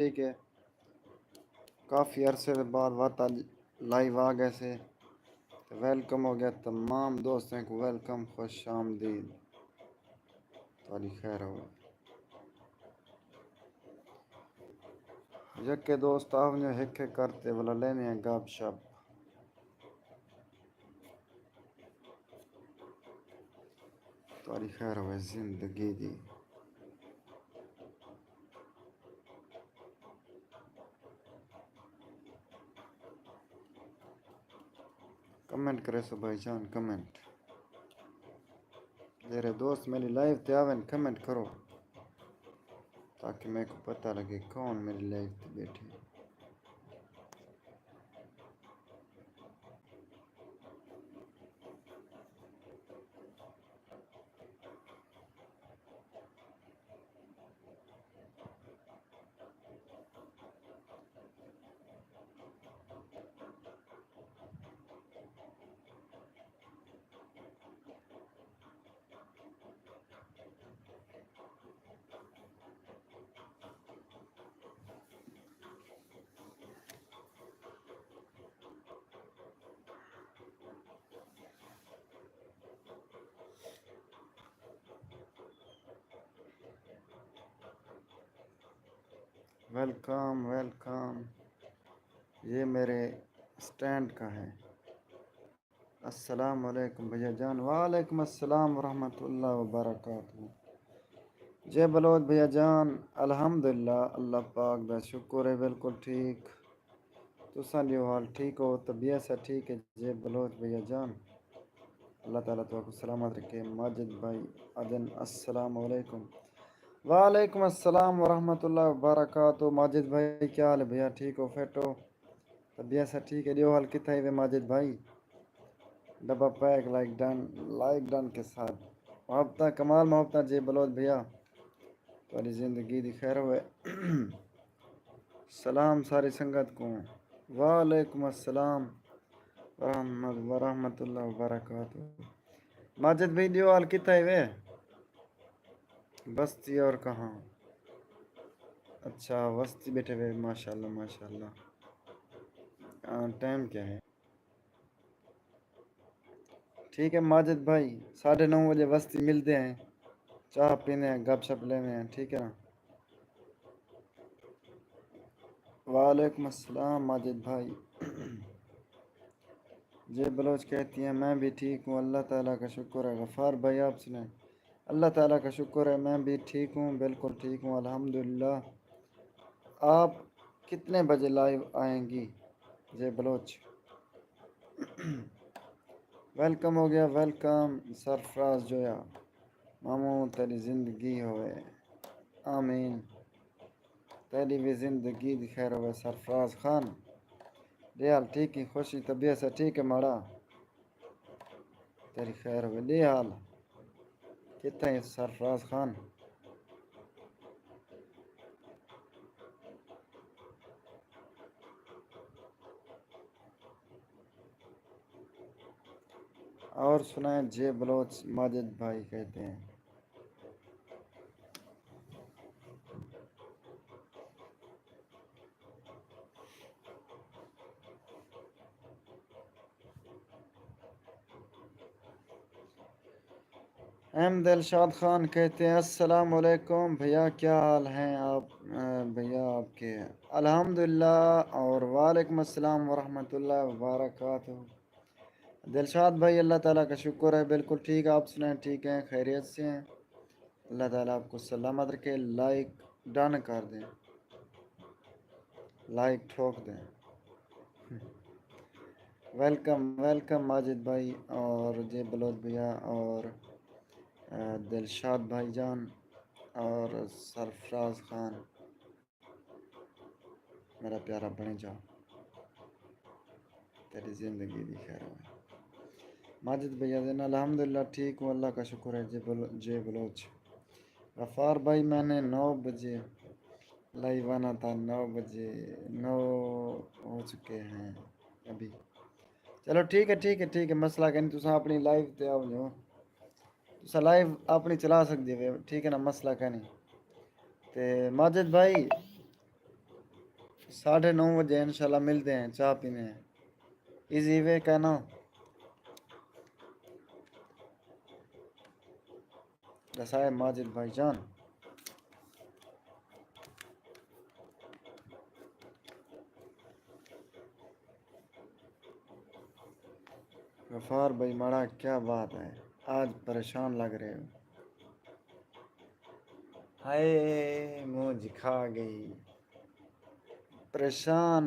ٹھیک ہے، کافی عرصے کے بعد وات لائیو آ گئے سے ویلکم ہو گیا تمام دوستوں کو، ویلکم، خوش آمدید، تاری خیر ہو یکے دوست آپ نے ہک کرتے بلا لینے ہیں گپ شپ، تاری خیر ہوئے زندگی دی کمنٹ کرے سو بھائی جان، کمنٹ میرے دوست میری لائف تے آویں کمنٹ کرو تاکہ میرے کو پتہ لگے کون میری لائف تے بیٹھے. ویلکم ویلکم، یہ میرے سٹینڈ کا ہے. السلام علیکم بھیا جان، وعلیکم السلام ورحمۃ اللہ وبرکاتہ. جے بلوچ بھیا جان، الحمدللہ اللہ پاک دا شکر ہے، بالکل ٹھیک. تساں جو حال ٹھیک ہو، طبیعت سے ٹھیک ہے جے بلوچ بھیا جان. اللہ تعالیٰ تو کو سلامت رکھے. ماجد بھائی عدن، السلام علیکم. وعلیکم السلام ورحمۃ اللہ وبرکاتہ. ماجد بھائی کیا حال ہے بھیا، ٹھیک ہو، فٹ ہو، طبیعت سے ٹھیک ہے؟ دیو حال کتنا ہے ماجد بھائی؟ ڈبا پیک، لائک ڈن کے ساتھ محبتہ کمال، محبتہ جے بلوچ بھیا، تاری زندگی دی خیر ہوئے. سلام ساری سنگت کو. وعلیکم السلام ورحمۃ اللہ وبرکاتہ. ماجد بھائی دیو حال کتنا ہے؟ بستی اور کہاں؟ اچھا وسطی بیٹھے ہوئے، ماشاء اللہ ماشاء اللہ. ٹائم کیا ہے؟ ٹھیک ہے ماجد بھائی، 9:30 بجے وسطی ملتے ہیں، چاہ پینے ہیں، گپ شپ لینے ہیں، ٹھیک ہے نا؟ وعلیکم السلام ماجد بھائی. جے بلوچ کہتی ہیں میں بھی ٹھیک ہوں، اللہ تعالیٰ کا شکر ہے. غفار بھائی آپ سنیں؟ اللہ تعالیٰ کا شکر ہے میں بھی ٹھیک ہوں، بالکل ٹھیک ہوں الحمدللہ. آپ کتنے بجے لائیو آئیں گی جے بلوچ؟ ویلکم ہو گیا، ویلکم سرفراز جویا. ماموں تیری زندگی ہوئے، آمین. تیری بھی زندگی دی خیر ہوئے سرفراز خان. دیال ٹھیک ہے، خوشی طبیعت سے ٹھیک ہے ماڑا؟ تیری خیر ہوئے دیال. کتنے ہیں سرفراز خان؟ اور سنائیں جے بلوچ ماجد بھائی کہتے ہیں. احمد دلشاد خان کہتے ہیں السلام علیکم بھیا، کیا حال ہیں آپ بھیا آپ کے؟ الحمدللہ. اور وعلیکم السلام ورحمۃ اللہ وبرکاتہ. دلشاد بھائی اللہ تعالیٰ کا شکر ہے، بالکل ٹھیک. آپ سنیں ٹھیک ہیں، خیریت سے ہیں؟ اللہ تعالیٰ آپ کو سلامت رکھے. لائک ڈن کر دیں، لائک ٹھوک دیں. ویلکم ویلکم ماجد بھائی اور جے بلوچ بھیا اور دلشاد بھائی جان اور سرفراز خان، میرا پیارا بنے جا، تیری زندگی دی خیر ہوئے. ماجد بھیا دین الحمدللہ ٹھیک ہوں، اللہ کا شکر ہے. جے بلوچ. غفار بھائی میں نے 9 بجے لائیو آنا تھا، 9 بجے 9 ہو چکے ہیں ابھی. چلو ٹھیک ہے ٹھیک ہے ٹھیک ہے، مسئلہ کہ نہیں. تساں اپنی لائف تے آؤ جو تساں لائف اپنی چلا سکدے ہو، ٹھیک ہے نا؟ مسئلہ کہ نہیں. تے ماجد بھائی 9:30 انشاءاللہ ملتے ہیں، چائے پینے ہیں ایزی وے کا نا۔ رسائے ماجد بھائی جان، غفار بھائی ماڑا کیا بات ہے، آج پریشان لگ رہے ہو؟ ہائے مجھ کھا گئی پریشان۔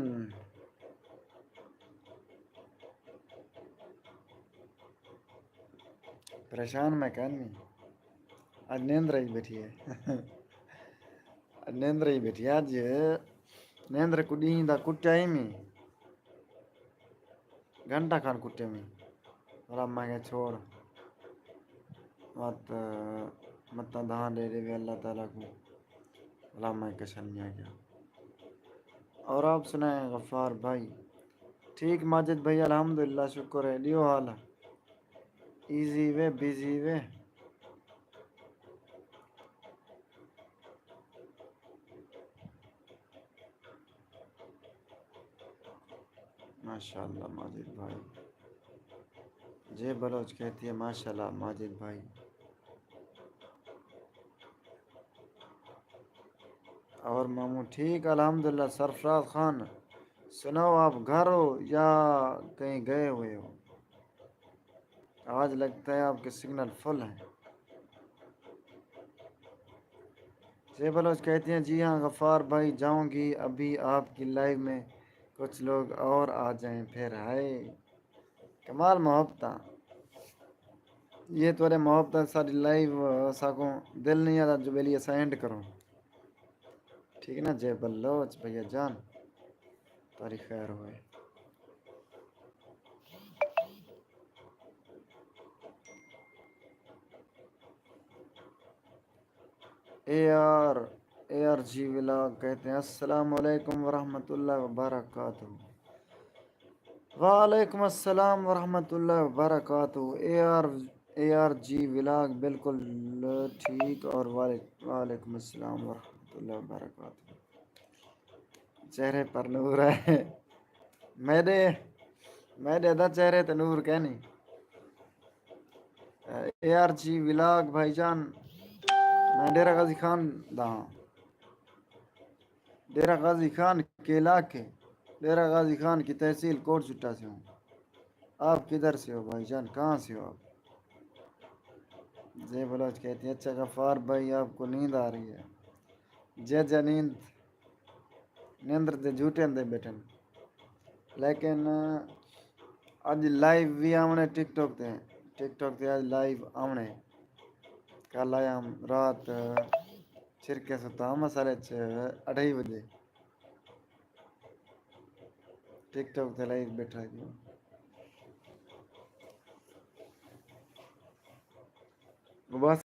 پریشان میں کہنی آج نیندر ہی بیٹھی ہے نیندر ہی بیٹھی آج نیندر کڈی دا کٹیا ہی میں گھنٹہ کھان کٹے میں رما کے چھوڑ مت مت دھان دے دے اللہ تعالیٰ کو علامہ کشن میں آ گیا۔ اور آپ سنائیں غفار بھائی؟ ٹھیک ماجد بھائی الحمدللہ شکر ہے، لیو حال ہے ایزی وے بیزی وے؟ ماشاءاللہ ماجد بھائی، جے بلوچ کہتی ہے ماشاءاللہ ماجد بھائی۔ اور ماموں ٹھیک الحمدللہ۔ سرفراز خان سناؤ، آپ گھر ہو یا کہیں گئے ہوئے ہو؟ آج لگتا ہے آپ کے سگنل فل ہیں۔ جے بلوچ کہتی ہیں جی ہاں غفار بھائی جاؤں گی ابھی آپ کی لائیو میں، کچھ لوگ اور آ جائیں پھر۔ ہائے کمال محبت، یہ تورے محبت ساری لائیو ساکوں دل نہیں آتا جو بیلی سینڈ کرو، ٹھیک ہے نا جے بلوچ بھیا جان، تاری خیر ہوئے۔ اے آر جی ولاگ کہتے ہیں السلام علیکم ورحمۃ اللہ وبرکاتہ۔ وعلیکم السلام ورحمۃ اللہ وبرکاتہ۔ اے آر جی ولاگ بالکل ٹھیک، اور وعلیکم السلام ورحمۃ اللہ وبرکاتہ۔ چہرے پر نور ہے میرے ادا چہرے تے نور کہنی۔ اے آر جی ولاگ بھائی جان، میں ڈیرہ غازی خان دا ہاں، ڈیرہ غازی خان کے علاقے، ڈیرہ غازی خان کی تحصیل کوٹ چٹا سے ہوں۔ آپ کدھر سے ہو بھائی جان، کہاں سے ہو آپ؟ جے بلوچ کہتی ہے اچھا غفار بھائی آپ کو نیند آ رہی ہے؟ جے نیندر تے جھوٹے اندے بیٹھن، لیکن آج لائیو بھی آمنے ٹک ٹاک تے آج لائیو آمنے، کل آیا ہم رات چھرکے ستا ہم مسالے 2:30 بجے ٹک ٹاک تے لائیو بیٹھا گیا۔ بس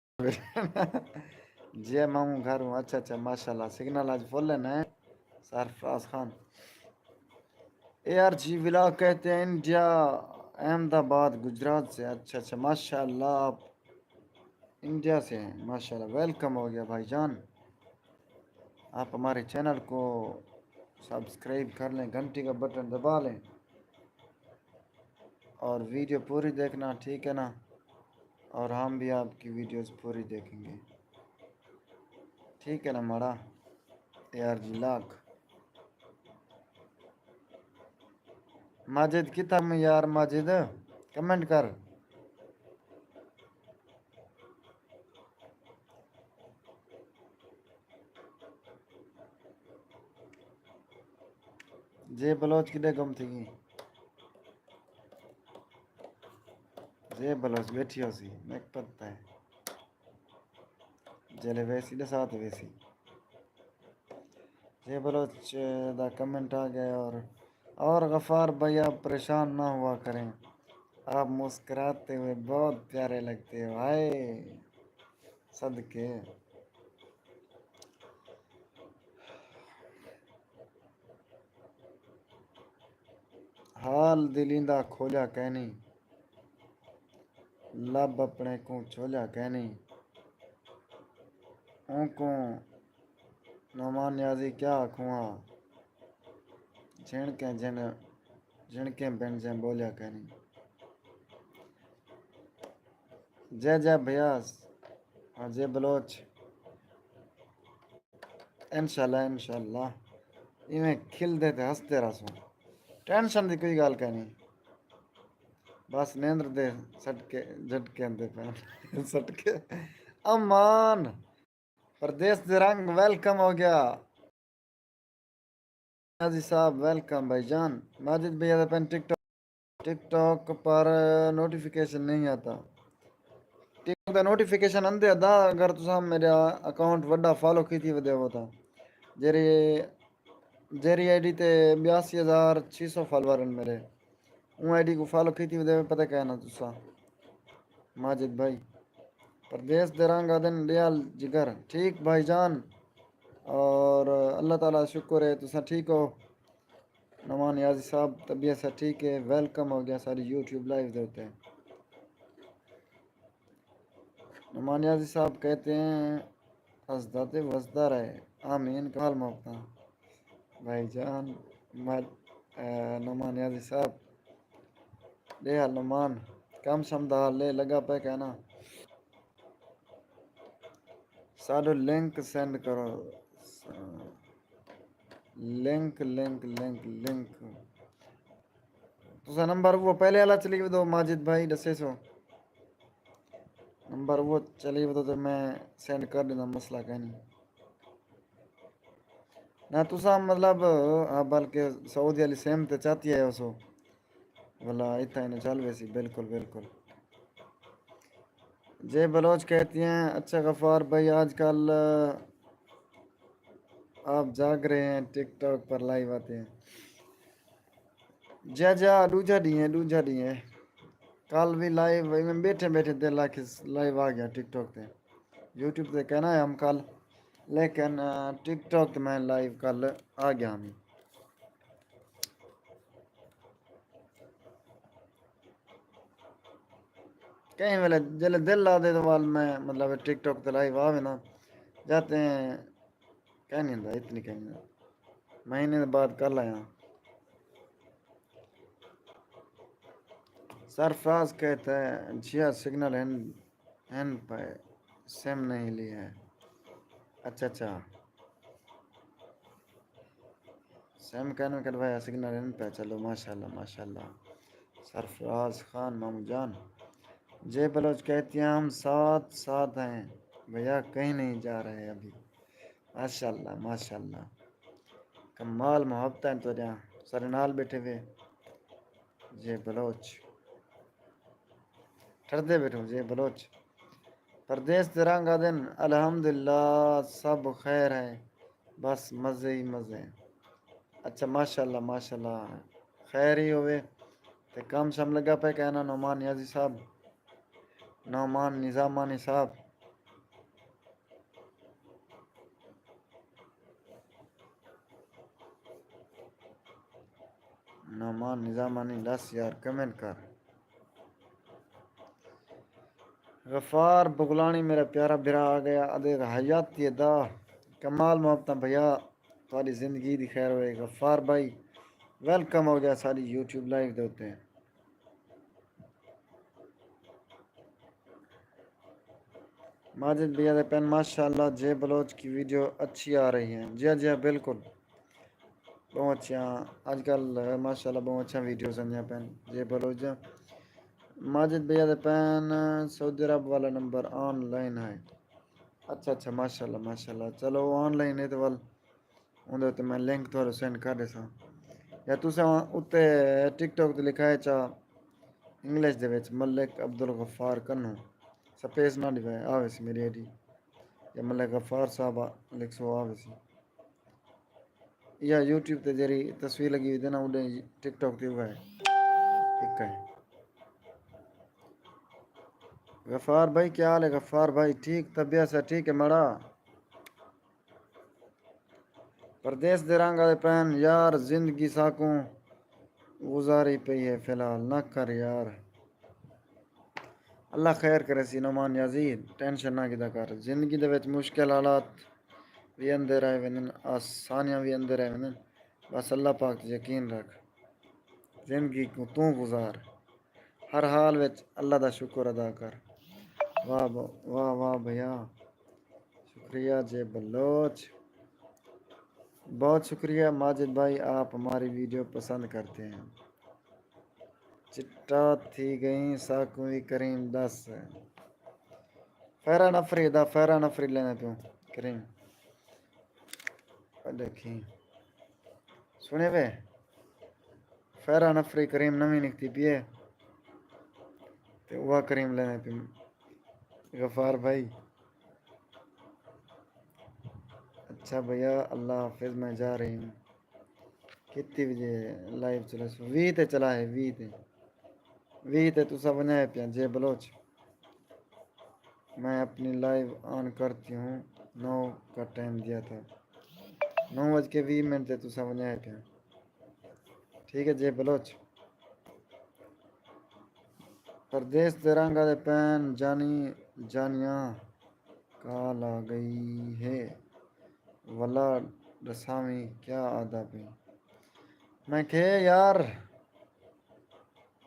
جی ماموں گھر ہوں، اچھا ماشاءاللہ سگنل آج فل ہے نا سرفراز خان۔ اے آر جی ولاگ کہتے ہیں انڈیا احمد آباد گجرات سے، اچھا ماشاءاللہ آپ انڈیا سے ہیں، ماشاءاللہ ویلکم ہو گیا بھائی جان۔ آپ ہمارے چینل کو سبسکرائب کر لیں، گھنٹی کا بٹن دبا لیں اور ویڈیو پوری دیکھنا، ٹھیک ہے نا؟ اور ہم بھی آپ کی ویڈیوز پوری دیکھیں گے، ٹھیک ہے نا ماڑا؟ اے آر جی لاکھ ماجد کتا میں یار، ماجد کمنٹ کر۔ جے بلوچ کدے گم تھی گی؟ جے بلوچ بیٹھی ہو سی میں پتہ ہے جلے ویسی دے ساتھ ویسی۔ جے بلوچ دا کمنٹ آ گیا۔ اور غفار بھائی آپ پریشان نہ ہوا کریں، آپ مسکراتے ہوئے بہت پیارے لگتے ہو، ہائے صدقے۔ حال دلیندہ کھولیا کہنی، لب اپنے کو چھولیا کہنی، اون کو نعمان نیازی کیا آکھواں، جھنکیں جھنکیں بن جائیں بولیا کریں. جے بھیاس ہاں جے بلوچ انشاءاللہ ایویں کھل دے تے ہنستے رہسوں. ٹینشن دی کوئی گل کہ نہیں. بس نیندر دے سٹکے جھٹکے دے پہ سٹکے. امان پردیس دے رنگ ویلکم ہو گیا. حاجی صاحب ویلکم بھائی جان. ماجد بھیا دا پین ٹک ٹاک پر نوٹیفیکیشن نہیں آتا. ٹک ٹاک دا نوٹیفیکیشن آندے دا اگر تساں میرا اکاؤنٹ وڈا فالو کیتی ودے ہو تا. جیری آئی ڈی تے 82,600 فالوور ہیں میرے. اون آئی ڈی کو فالو کیتی ودے پتہ کہنا تساں ماجد بھائی. پردیس دے رنگ آدن ڈیال جگر ٹھیک بھائی جان. اور اللہ تعالیٰ شکر ہے تساں ٹھیک ہو. نمان نیازی صاحب طبیعت سے ٹھیک ہے. ویلکم ہو گیا ساری یوٹیوب لائیو دیتے ہیں. نمان نیازی صاحب کہتے ہیں ازداد وزدہ رہے آمین. کمال محبت بھائی جان. نمان نیازی صاحب لے نمان کم سمدار لے لگا پہ کہنا ساڈو لنک سینڈ کرو. لنک تسا نمبر وہ پہلے والا چلی دو ماجد بھائی دسے سو نمبر وہ چلی تو میں سینڈ کر دینا. مسئلہ کہ نہیں نہ تسا مطلب بلکہ سعودی علی سیم تے چاہتی ہے اسو بلا اتنا چل ویسی بالکل بالکل. جے بلوچ کہتی ہیں اچھا غفار بھائی آج کل آپ جاگ رہے ہیں ٹک ٹاک پر لائیو آتے ہیں. دوجا ڈی ہے کل بھی لائیو میں بیٹھے بیٹھے دل آ کے لائیو آ گیا ٹک ٹاک تے. یوٹیوب تے کہنا ہے ہم کل لیکن ٹک ٹاک میں لائیو کل آ گیا ہمیں. کہیں ویلے جلے دل لا دے تو وال میں مطلب ٹک ٹاک تے لائیو آوے نا جاتے ہیں. کہ نہیں ہوندا اتنی کہ نہیں مہینے بعد کر لایا. سرفراز کہتا ہے جیا سگنل ہین پائے سیم نہیں لی ہے. اچھا اچھا سیم کہنے کروایا سگنل پہ چلو ماشاء اللہ ماشاء اللہ. سرفراز خان مامو جان. جے بلوچ کہتی ہیں ہم ساتھ ہیں بھیا کہیں نہیں جا رہے ابھی. ماشاء اللہ ماشاء اللہ کمال محبت ہے تو جہاں سارے نال بیٹھے ہوئے. جے بلوچ ٹردے بیٹھو جے بلوچ. پردیس ترنگا دن الحمدللہ سب خیر ہے بس مزے ہی مزے. اچھا ماشاء اللہ خیر ہی ہوئے. تو کام شام لگا پہ کہنا نعمان نیازی صاحب نعمان نظامانی صاحب. نعمان نظامانی دس یار کمنٹ کر. غفار بغلانی میرا پیارا برا آ گیا ادے حیاتی دا کمال محبت بھیا تھوڑی زندگی دی خیر ہوئے. غفار بھائی ویلکم ہو گیا ساری یوٹیوب لائیو دے ہوتے ہیں. ماجد بھیا دے پین ماشاء اللہ جے بلوچ کی ویڈیو اچھی آ رہی ہیں. جی ہاں جی ہاں بالکل بہت اچھا آج کل ماشاء اللہ بہت اچھا ویڈیوز ہیں پین جے بلوچ. ماجد بھیا دے پین سعودی عرب والا نمبر آن لائن ہے. اچھا اچھا ماشاء اللہ چلو آن لائن ہے تو اندر تو میں لنک تھوڑا سینڈ کر دے سا یا تساں اتنے ٹک ٹاک تے لکھا ہے چا انگلش دے وچ ملک عبدالغفار کنوں سپیس نہ لکھا آوے سی میری آئی ڈی یا ملک غفار صاحب لکھ سو آوے سی. یا یوٹیوب تے جیری تصویر لگی ہوئی تھی نا اڈے ٹک ٹاک تے ہوا ہے ایک ہے. غفار بھائی کیا حال ہے غفار بھائی ٹھیک طبیعت سے ٹھیک ہے مڑا. پردیس دے رنگ آدے پین یار زندگی ساکوں گزاری پئی ہے فی الحال نہ کر یار. اللہ خیر کرے سی نعمان نیازی ٹینشن نہ کیتا کر. زندگی دے وچ مشکل حالات بھی اندر آئے وینن آسانیاں بھی اندر آئے وینن بس اللہ پاک تے یقین رکھ، زندگی کو تو گزار، ہر حال وچ اللہ دا شکر ادا کر۔ واہ واہ واہ بھیا، شکریہ جے بلوچ، بہت شکریہ ماجد بھائی، آپ ہماری ویڈیو پسند کرتے ہیں۔ چٹا تھی گئیں ساکوی کریم 10 فیرا نفری دا فیرا نفری لینے پیوں کریم دیکھیں سنے وے فیرا نفری کریم نمی نکتی پیے تے وہ کریم لینے پیوں غفار بھائی۔ اچھا بھیا اللہ حافظ، میں جا رہی ہوں۔ کتنی بجے لائیو چلا سو 20 تے چلا ہے 20 تے تو سب بنائے پیا جے بلوچ۔ میں اپنی لائیو آن کرتی ہوں، 9 کا ٹائم دیا تھا، 9:20 تے تو سب بنائے پیا، ٹھیک ہے جے بلوچ۔ پردیس دے رنگا دے پین جانیاں کال آ گئی ہے، ولا رسامی کیا آدھا پہ میں کہے یار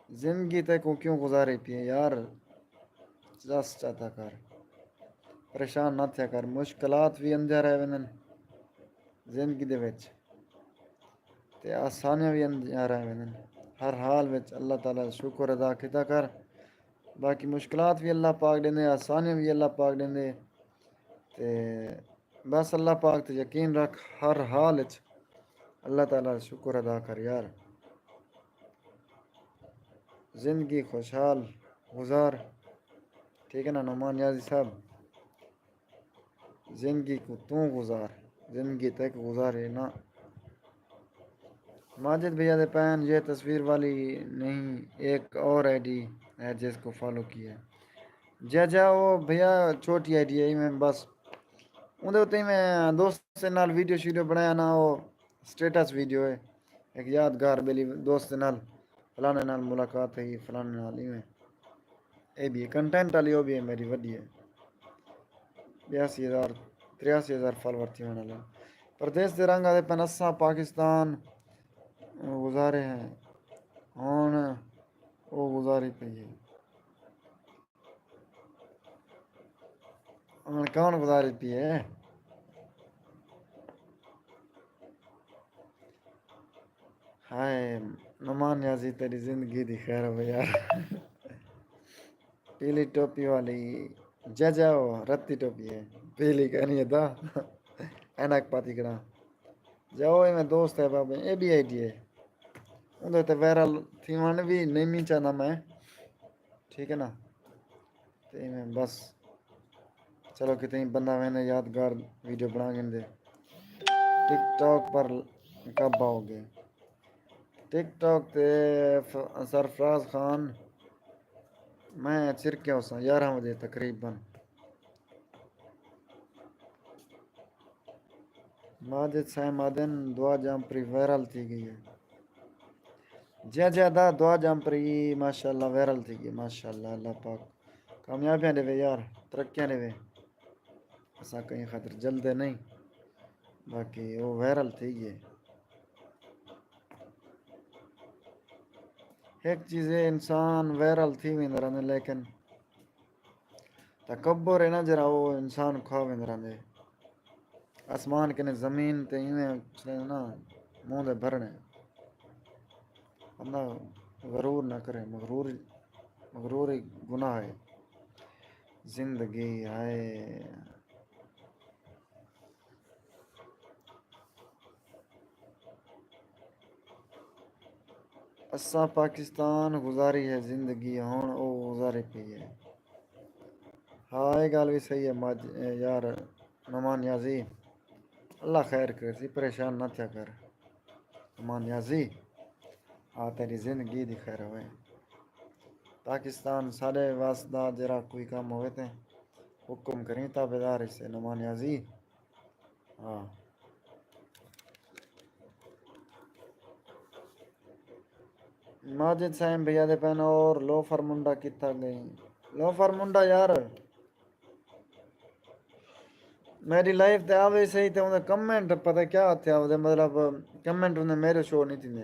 زندگی تے کو کیوں گزارے پیے یار، جس چاہتا کر، پریشان نہ تھیا کر، مشکلات بھی اندر رہ وینن زندگی دے وچ تے آسانیاں بھی اندر رہ وینن، ہر حال وچ اللہ تعالیٰ شکر ادا کیتا کر، باقی مشکلات بھی اللہ پاک دیندے، آسانیاں بھی اللہ پاک دیندے تے بس اللہ پاک تے یقین رکھ، ہر حال وچ اللہ تعالیٰ شکر ادا کر یار، زندگی خوشحال گزار، ٹھیک ہے نا نعمان نیازی صاحب، زندگی کو تو گزار، زندگی تک گزارے نا۔ ماجد بھیا دے پین یہ تصویر والی نہیں، ایک اور آئی ڈی ہے جس کو فالو کیا ہے، جا وہ بھیا چھوٹی آئی ڈی ہے میں بس اندر اتنے میں دوست سے نال ویڈیو شیڈیو بنایا نا، وہ سٹیٹس ویڈیو ہے ایک یادگار بیلی دوست نال فلانے نال ملاقات ہے فلانے نال ہی میں اے بھی کنٹینٹ والی وہ بھی ہے میری وڈی ہے 83,000 فالوور تھی ہونے لگا۔ پردیس دے رنگ آدھے پنسا پاکستان گزارے ہیں ہون وہ گزاری پہ ہے ہون کون گزاری پہ ہے ہائے نعمان نیازی تیری زندگی دی خیر ہو یار پیلی ٹوپی والی جاؤ رتی ٹوپی ہے پیلی کہنی ہے دا اینک پاتی کرا جاؤ میں دوست ہے بابے اے بھی آئی ڈی ہے اندر تے وائرل تھی ون بھی نہیں چاہنا میں، ٹھیک ہے نا تے میں بس چلو کتنی بندہ میں نے یادگار ویڈیو بنا کے دے۔ ٹک ٹاک پر کب آؤ گے؟ ٹک ٹاک تے سرفراز خان میں چرکیا ہو سا 11 بجے تقریباً۔ ماجد سہمادن دعا جام پری وائرل تھی گئی ہے، دا دعا جام پری ماشاء اللہ وائرل تھی گئی ماشاء اللہ، اللہ پاک کامیابیاں دے یار، ترقیاں دے ایسا کہیں خاطر جلدے نہیں، باقی وہ وائرل تھی گئی۔ ایک چیز ہے انسان وائرل تھی ویندے رہندے لیکن تکبر ہے نا جرا وہ انسان کھا ویندے رہندے، آسمان کنے زمین تے ایویں نا منہ دے بھرنے، بندہ غرور نہ کرے، مغرور ہی گناہ ہے، زندگی ہے اساں پاکستان گزاری ہے زندگی ہون او گزاری پئی ہے۔ ہاں یہ گل بھی صحیح ہے یار نعمان نیازی، اللہ خیر کرے پریشان نہ تھیا کر نعمان نیازی، آ تیری زندگی دی خیر ہوئے۔ پاکستان سارے واسطہ جرا کوئی کام ہوئے تے حکم کریں تابعدار سے نعمان نیازی، ہاں ماجد سائم بھیا دے پہن اور لوفر منڈا کتا گئی، لوفر منڈا یار میری لائف تے آوے صحیح تے انہیں کمنٹ پتہ کیا تھا مطلب کمنٹ انہیں میرے شو نہیں تھی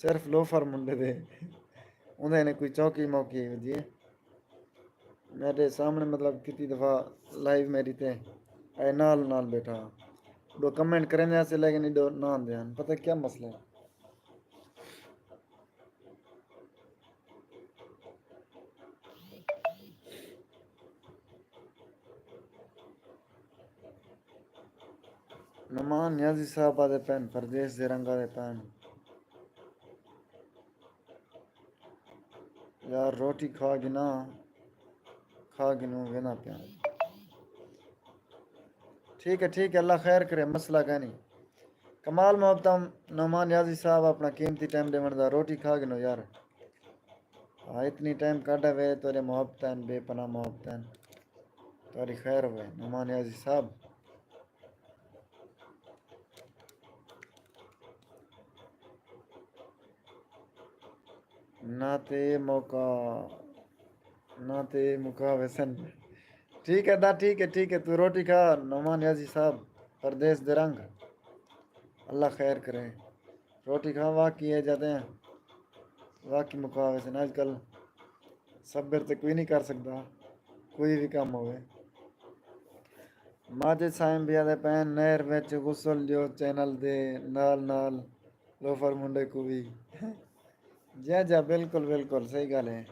صرف لوفر منڈے دے انہیں نے کوئی چوکی موکی دیے میرے سامنے مطلب کتنی دفعہ لائیو میری تے اے نال بیٹھا دو کمنٹ کرنے سے لیکن دو نہ دے پتہ کیا مسئلہ ہے نمان نیازی صاحب آدھے پین پردیس دے رنگا دے پین یار روٹی کھا گنو وینا پیان ٹھیک ہے اللہ خیر کرے مسئلہ کہ نہیں کمال محبت نعمان نیازی صاحب اپنا قیمتی ٹائم دے مندا روٹی کھا گنو یار اتنی ٹائم کاٹا ہوئے تورے محبت ہیں بے پناہ محبت ہیں تاری خیر ہوئے نعمان نیازی صاحب نہ تے موقع ویسن ٹھیک ہے تو روٹی کھا نعمان نیازی صاحب پردیس دے رنگ اللہ خیر کرے روٹی کھا واقعی ہے جاتے ہیں واقعی موقع ویسن آج کل صبر تے کوئی نہیں کر سکتا کوئی بھی کام ہوئے ماجد سائم بھی آدھے پین نہر وچ غسل جو چینل دے نال لوفر منڈے کو بھی جا بالکل صحیح گل ہے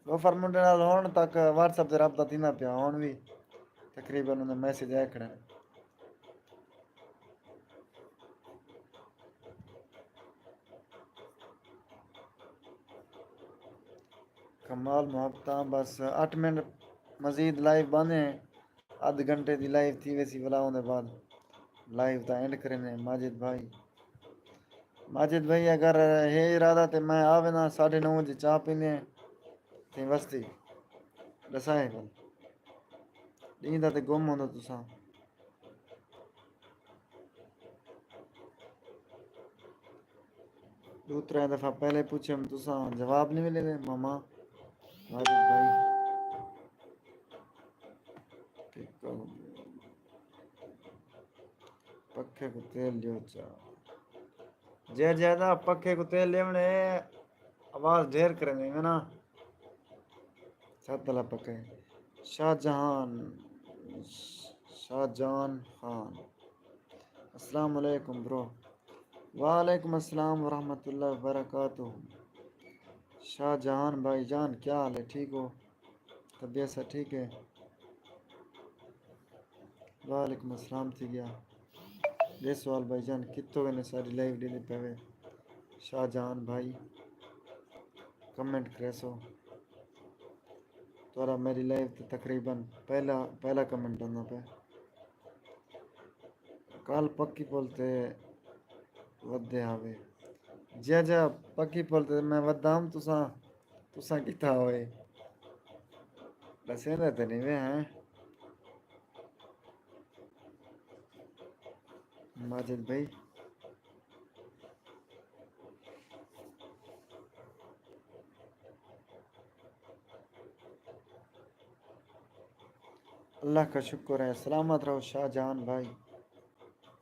لوفر منڈے نال ہون تک واٹس ایپ تے رابطہ تھی نہ پیا ہون بھی تقریباً انہیں میسج آیا کھڑا کمال محبتاں بس 8 منٹ مزید لائیو بند ہیں آدھ گھنٹے دی لائیو تھی ویسی بلاؤں دے بعد لائیو تا اینڈ کرنے ماجد بھائی اگر ہے ارادہ تے میں آوے نا 9:30 بجے چاہ پینے تھی وستی دسائے گل دیندا تے گم ہوندا تساں دو ترے دفعہ پہلے پوچھے تساں جواب نہیں ملے دے ماما ماجد بھائی پکھے کو تیل لیو چا زیادہ پکھے کو تیل لیونے آواز ڈھیر کرنے میں نا سات تلا پکے شاہ جہان خان السلام علیکم برو وعلیکم السلام ورحمۃ اللہ وبرکاتہ شاہ جہان بھائی جان کیا حال ہے ٹھیک ہو طبیعت سے ٹھیک ہے وعلیکم السلام تھی گیا یہ سوال بھائی جان کتوں گئے ساری لائیو ڈیلی پہ شاہ جہان بھائی کمنٹ کرے سو تورا میری لائف تقریباً پہلا کمنٹ ہونا پہ کال پکی بولتے ودے آوے جا پکی بولتے میں ودام تساں کتا ہوئے دسیں دے نہیں وے ہیں ماجد بھائی اللہ کا شکر ہے سلامت رہو شاہ جہان بھائی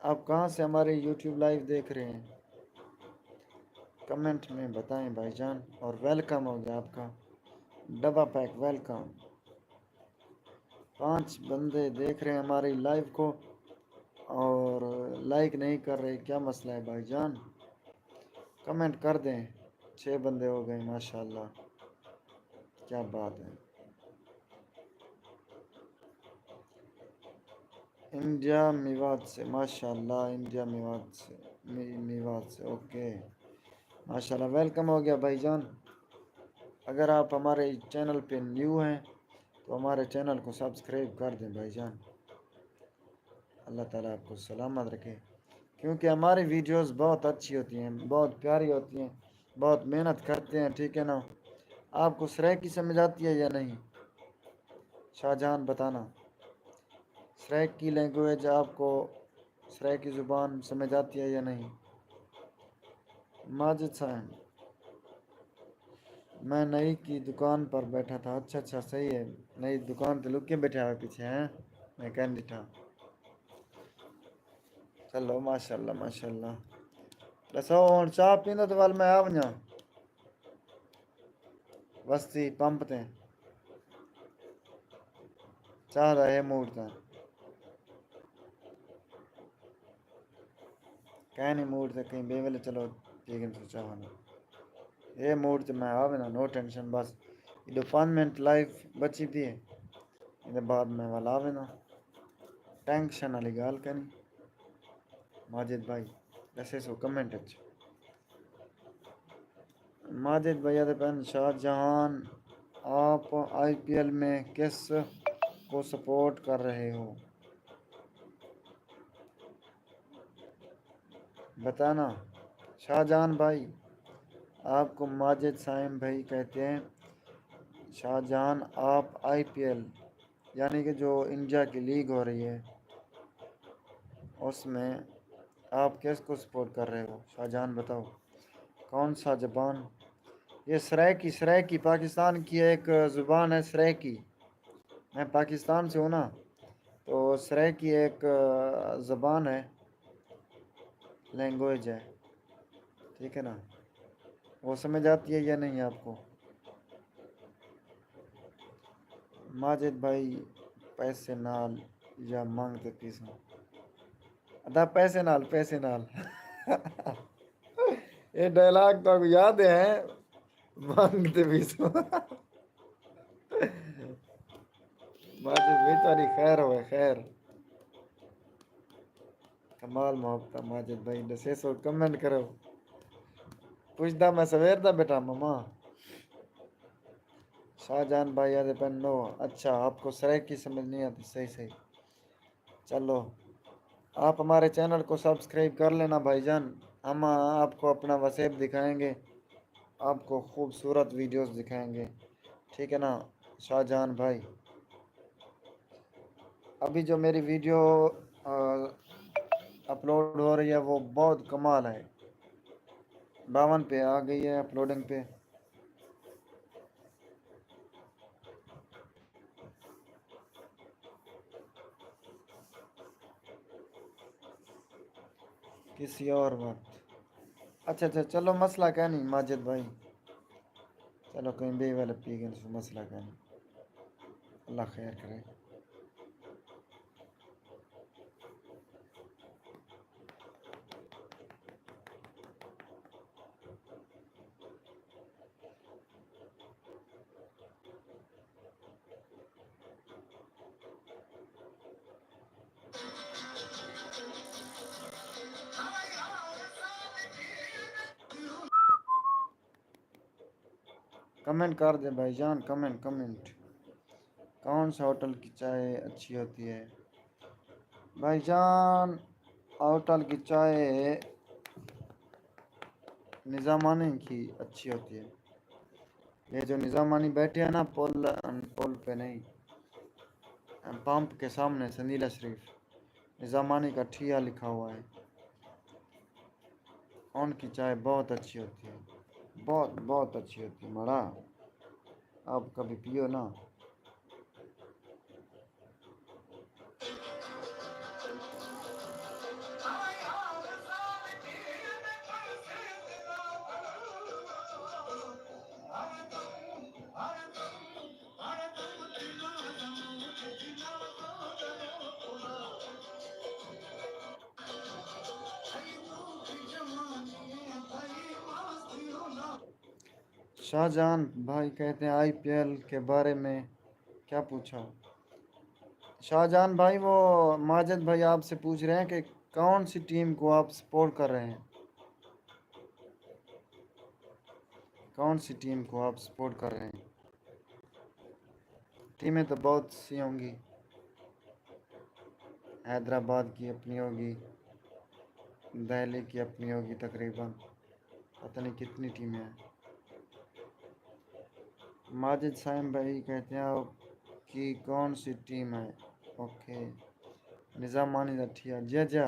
آپ کہاں سے ہمارے یوٹیوب لائیو دیکھ رہے ہیں کمنٹ میں بتائیں بھائی جان اور ویلکم ہو گیا آپ کا ڈبا پیک ویلکم 5 بندے دیکھ رہے ہیں ہماری لائیو کو اور لائک نہیں کر رہے کیا مسئلہ ہے بھائی جان کمنٹ کر دیں 6 بندے ہو گئے ماشاءاللہ کیا بات ہے انڈیا میوات سے ماشاءاللہ انڈیا میوات سے اوکے ماشاءاللہ ویلکم ہو گیا بھائی جان اگر آپ ہمارے چینل پہ نیو ہیں تو ہمارے چینل کو سبسکرائب کر دیں بھائی جان اللہ تعالیٰ آپ کو سلامت رکھے کیونکہ ہماری ویڈیوز بہت اچھی ہوتی ہیں بہت پیاری ہوتی ہیں بہت محنت کرتے ہیں ٹھیک ہے نا آپ کو سریکی سمجھ آتی ہے یا نہیں شاہ جہان بتانا سریک کی لینگویج آپ کو سریک کی زبان سمجھ آتی ہے یا نہیں ماجد صاحب میں نئی کی دکان پر بیٹھا تھا. اچھا اچھا صحیح ہے. نئی دکان تو لک کے بیٹھے ہوئے پیچھے ہیں. میں کہہ نہیں تھا. چلو ماشاء اللہ ماشاء اللہ. دسو ہوں چاہ پیندا تو ول میں آ ونجا وستی پمپ تے چاہ دا ہے موڈ تے کہ نہیں موڈ تے کہیں بے ویلے چلو ٹھیک ہے چاہ یہ موڈ تے میں آوے نا. No tension. بس یہ 5 منٹ لائف بچی تھی. یہ بعد میں والا آوے نا. ٹینشن والی گال کرنی. ماجد بھائی ایسے سو کمنٹ اچھا. ماجد بھیا دے پہن شاہ جہاں آپ آئی پی ایل میں کس کو سپورٹ کر رہے ہو بتانا. شاہ جہان بھائی آپ کو ماجد سائم بھائی کہتے ہیں. شاہ جہاں آپ آئی پی ایل یعنی کہ جو انڈیا کی لیگ ہو رہی ہے اس میں آپ کس کو سپورٹ کر رہے ہو. شاہجہان بتاؤ کون سا زبان. یہ سریکی پاکستان کی ایک زبان ہے. سریکی میں پاکستان سے ہوں نا تو سرے کی ایک زبان ہے. لینگویج ہے. ٹھیک ہے نا. وہ سمجھ آتی ہے یا نہیں آپ کو. ماجد بھائی پیسے نال یا مانگتے پیسوں ادا پیسے نال یہ ڈائلاگ تو آپ کو یاد ہے. مانگتے پیسوں ماجد بھائی تاری خیر ہوئے خیر. کمال محبت ماجد بھائی دسے سو کمنٹ کرو. پوچھتا میں سویر دا بیٹا مما. شاہ جہان بھائی آدھے پہن نو. اچھا آپ کو سرائک کی سمجھ نہیں آتی. صحیح صحیح. چلو آپ ہمارے چینل کو سبسکرائب کر لینا بھائی جان. ہم آپ کو اپنا وسیب دکھائیں گے. آپ کو خوبصورت ویڈیوز دکھائیں گے. ٹھیک ہے نا شاہ جہان بھائی. ابھی جو میری ویڈیو اپلوڈ ہو رہی ہے وہ بہت کمال ہے. 52 پہ آ گئی ہے اپلوڈنگ پہ. کسی اور وقت. اچھا اچھا چلو مسئلہ کیا نہیں ماجد بھائی. چلو کہیں بے والے پی گئے تو مسئلہ کیا نہیں. اللہ خیر کرے. کمنٹ کر دیں بھائی جان. کمنٹ کون سا ہوٹل کی چائے اچھی ہوتی ہے بھائی جان. ہوٹل کی چائے نظامانی کی اچھی ہوتی ہے. یہ جو نظامانی بیٹھے ہیں نا پول پہ نہیں پمپ کے سامنے سنیلا شریف نظامانی کا ٹھیا لکھا ہوا ہے. ان کی چائے بہت اچھی ہوتی ہے. بہت بہت اچھی ہوتی ہے مڑا. آپ کبھی پیو نا. شاہ جہاں بھائی کہتے ہیں آئی پی ایل کے بارے میں کیا پوچھا. شاہ جہاں بھائی وہ ماجد بھائی آپ سے پوچھ رہے ہیں کہ کون سی ٹیم کو آپ سپورٹ کر رہے ہیں. کون سی ٹیم کو آپ سپورٹ کر رہے ہیں. ٹیمیں تو بہت سی ہوں گی. حیدرآباد کی اپنی ہوگی. دہلی کی اپنی ہوگی تقریباً. پتہ نہیں کتنی ٹیمیں ہیں. ماجد سائم بھائی کہتے ہیں آپ کی کون سی ٹیم ہے. اوکے نظامانی رٹھیا جی جا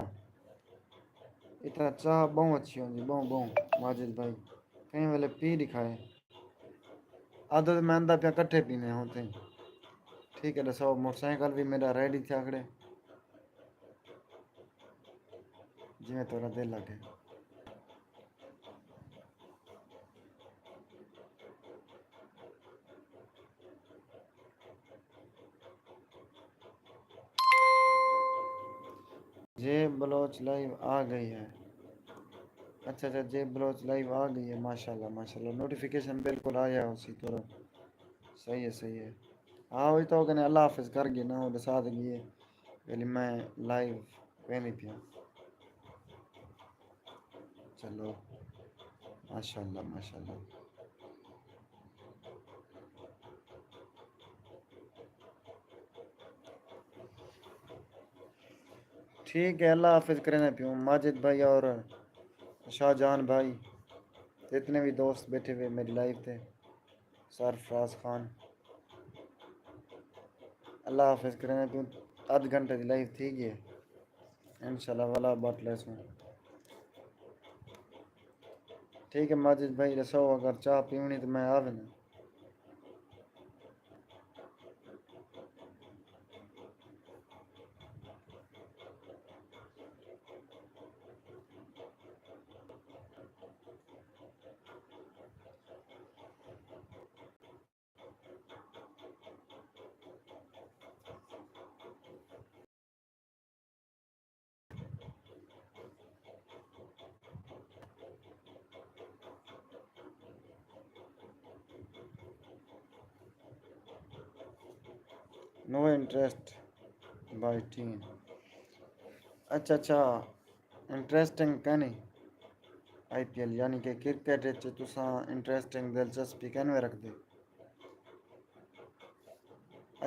اتنا چاہ بہت اچھی ہوگی. بہوں ماجد بھائی کہیں والے پی دکھائے. عادت میں اندہ پہ کٹھے پینے ہوتے ہیں. ٹھیک ہے دسو موٹر سائیکل بھی میرا ریڈی تھا کھڑے جی میں تھوڑا دل لگے. جے بلوچ لائیو آ گئی ہے. اچھا اچھا جے بلوچ لائیو آ گئی ہے ماشاء اللہ نوٹیفیکیشن بالکل آیا اسی طرح. صحیح ہے صحیح ہے. ہاں وہی تو کہ اللہ حافظ کر گی نا وہ ساتھ گئے پہلے میں لائیو پہ نہیں پیا. چلو ماشاء اللہ ماشاء اللہ. ٹھیک ہے اللہ حافظ کرنے پیوں ماجد بھائی اور شاہ جہان بھائی جتنے بھی دوست بیٹھے ہوئے میری لائف تھے. سرفراز خان اللہ حافظ کرنے پیوں. آدھ گھنٹے کی لائف تھی گی انشاء اللہ والا بات لے سوں. ٹھیک ہے ماجد بھائی رسو اگر چاہ پیونی تو میں آوے نا. No interest by team. اچھا اچھا انٹرسٹنگ کہنی آئی پی ایل یعنی کہ کرکٹ تساں انٹرسٹنگ دلچسپی کینویں رکھ دے.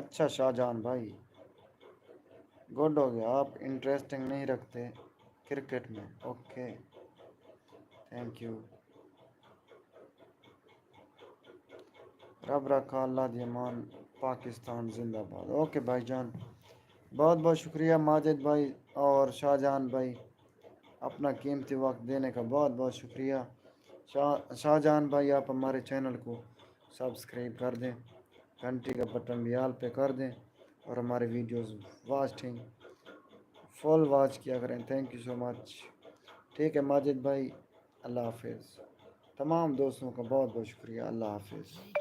اچھا شاہ جہان بھائی گڈ ہو گیا آپ انٹرسٹنگ نہیں رکھتے کرکٹ میں. Okay thank you. رب رکھا اللہ دی امان پاکستان زندہ باد. اوکے بھائی جان بہت بہت شکریہ ماجد بھائی اور شاہ جہان بھائی اپنا قیمتی وقت دینے کا بہت بہت شکریہ. شاہ جہان بھائی آپ ہمارے چینل کو سبسکرائب کر دیں گھنٹی کا بٹن بھی آل پہ کر دیں اور ہمارے ویڈیوز واچنگ فل واچ کیا کریں. تھینک یو سو مچ. ٹھیک ہے ماجد بھائی اللہ حافظ. تمام دوستوں کا بہت بہت شکریہ. اللہ حافظ.